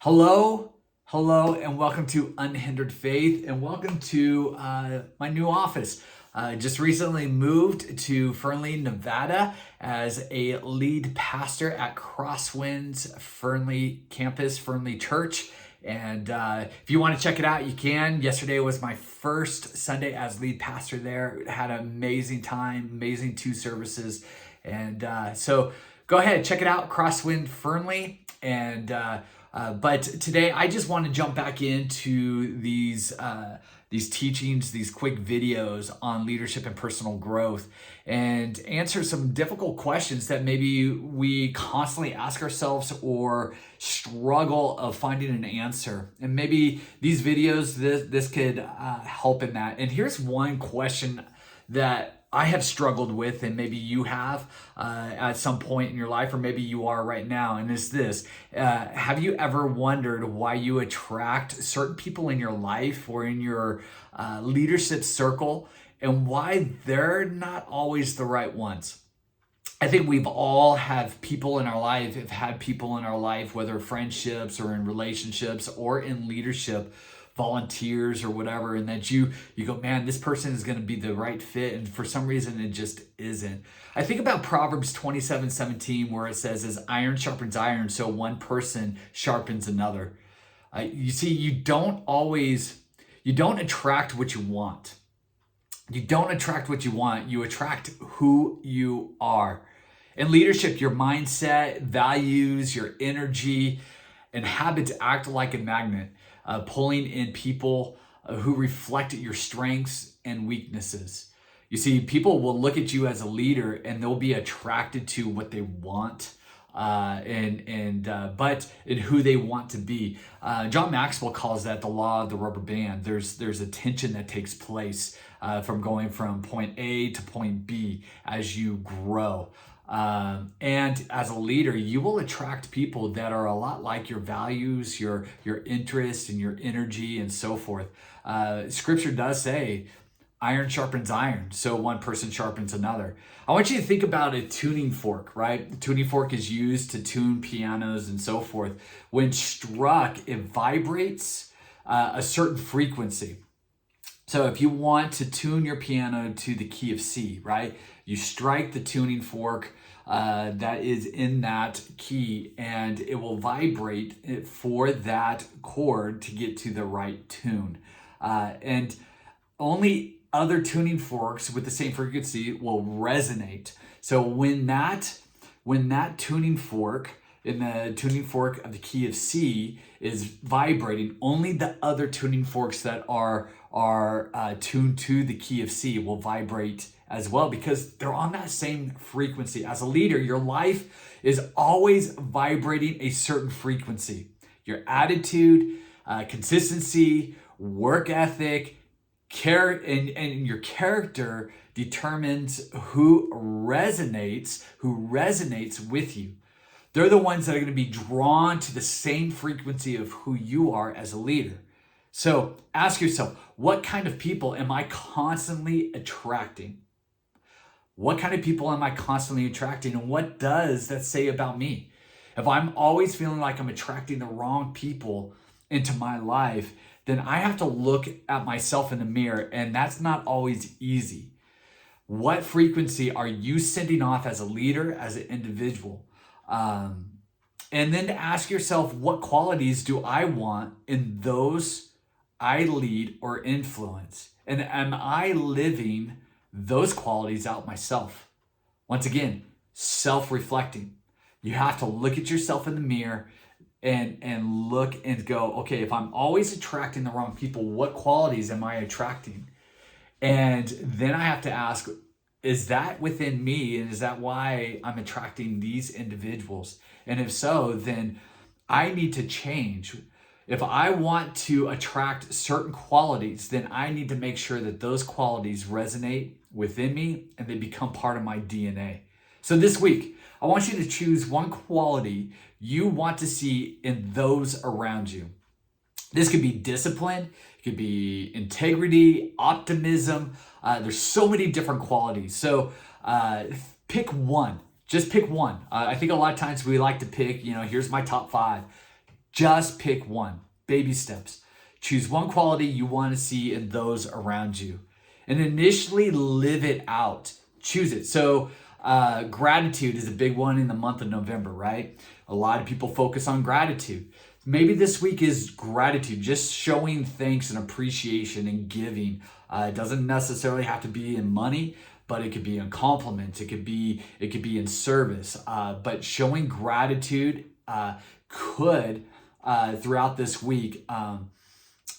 Hello, and welcome to Unhindered Faith, and welcome to my new office. I just recently moved to Fernley, Nevada as a lead pastor at Crosswinds Fernley campus, Fernley Church. And if you want to check it out, you can. Yesterday was my first Sunday as lead pastor there. Had an amazing time, amazing 2 services. And so go ahead, check it out, Crosswind Fernley. But today I just want to jump back into these teachings, these quick videos on leadership and personal growth, and answer some difficult questions that maybe we constantly ask ourselves or struggle of finding an answer. And maybe these videos, this could help in that. And here's one question that I have struggled with, and maybe you have at some point in your life, or maybe you are right now, and it's this. Have you ever wondered why you attract certain people in your life or in your leadership circle, and why they're not always the right ones? I think we've all have people in our life, have had people in our life, whether friendships or in relationships or in leadership, volunteers or whatever, and that you go, man, this person is going to be the right fit, and for some reason it just isn't. I think about Proverbs 27:17, where it says, as iron sharpens iron, so one person sharpens another. You see, you don't attract what you want. You don't attract what you want, you attract who you are. In leadership, your mindset, values, your energy, and habits act like a magnet, pulling in people who reflect your strengths and weaknesses. You see, people will look at you as a leader and they'll be attracted to what they want but who they want to be. John Maxwell calls that the law of the rubber band. There's a tension that takes place from going from point A to point B as you grow. And as a leader, you will attract people that are a lot like your values, your interests, and your energy, and so forth. Scripture does say, iron sharpens iron, so one person sharpens another. I want you to think about a tuning fork, right? The tuning fork is used to tune pianos and so forth. When struck, it vibrates a certain frequency. So if you want to tune your piano to the key of C, right? You strike the tuning fork that is in that key, and it will vibrate for that chord to get to the right tune. And only other tuning forks with the same frequency will resonate. So when that tuning fork in the tuning fork of the key of C is vibrating, only the other tuning forks that are tuned to the key of C will vibrate as well, because they're on that same frequency. As a leader, your life is always vibrating a certain frequency. Your attitude, consistency, work ethic, and your character determines who resonates with you. They're the ones that are going to be drawn to the same frequency of who you are as a leader. So ask yourself, what kind of people am I constantly attracting? What kind of people am I constantly attracting, and what does that say about me? If I'm always feeling like I'm attracting the wrong people into my life, then I have to look at myself in the mirror, and that's not always easy. What frequency are you sending off as a leader, as an individual? And then to ask yourself, what qualities do I want in those I lead or influence? And am I living those qualities out myself? Once again, self-reflecting. You have to look at yourself in the mirror and look and go, okay, if I'm always attracting the wrong people, what qualities am I attracting? And then I have to ask, is that within me? And is that why I'm attracting these individuals? And if so, then I need to change. If I want to attract certain qualities, then I need to make sure that those qualities resonate within me and they become part of my DNA. So this week, I want you to choose one quality you want to see in those around you. This could be discipline, it could be integrity, optimism. There's so many different qualities. So pick one. Just pick one. I think a lot of times we like to pick, here's my top 5. Just pick one. Baby steps. Choose one quality you want to see in those around you and initially live it out. Choose it. So gratitude is a big one in the month of November, right? A lot of people focus on gratitude. Maybe this week is gratitude, just showing thanks and appreciation and giving. It doesn't necessarily have to be in money, but it could be in compliments. It could be in service. But showing gratitude could throughout this week,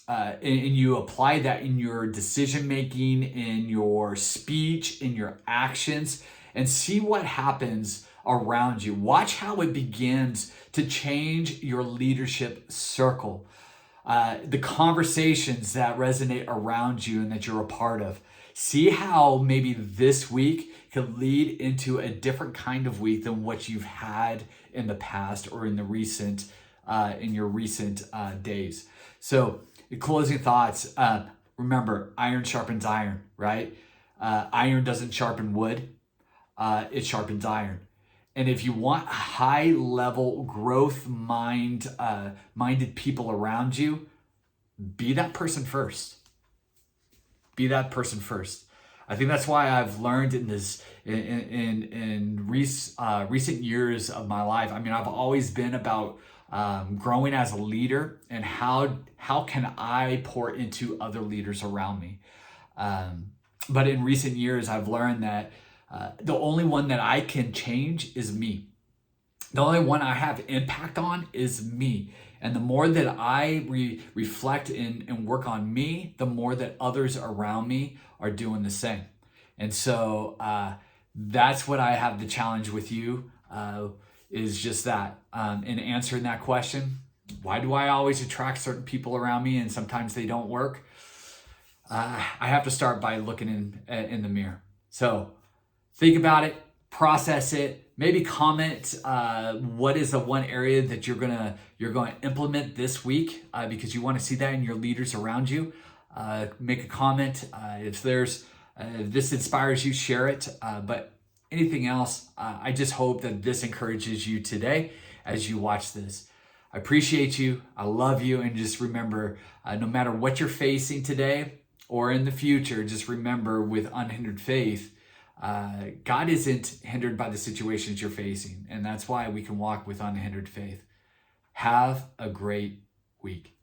and you apply that in your decision making, in your speech, in your actions, and see what happens around you. Watch how it begins to change your leadership circle, the conversations that resonate around you and that you're a part of. See how maybe this week could lead into a different kind of week than what you've had in the past or in the recent, in your recent days. So, closing thoughts. Remember, iron sharpens iron, right? Iron doesn't sharpen wood. It sharpens iron. And if you want high level growth minded people around you, be that person first. Be that person first. I think that's why I've learned in this in recent years of my life. I mean, I've always been about growing as a leader and how can I pour into other leaders around me. But in recent years, I've learned that the only one that I can change is me. The only one I have impact on is me. And the more that I reflect and work on me, the more that others around me are doing the same. And so that's what I have the challenge with you, is just that. In answering that question, why do I always attract certain people around me and sometimes they don't work? I have to start by looking in the mirror. So think about it, process it. Maybe comment what is the one area that you're gonna implement this week because you want to see that in your leaders around you. Make a comment if this inspires you, share it. But anything else, I just hope that this encourages you today as you watch this. I appreciate you. I love you, and just remember, no matter what you're facing today or in the future, just remember with unhindered faith. God isn't hindered by the situations you're facing, and that's why we can walk with unhindered faith. Have a great week.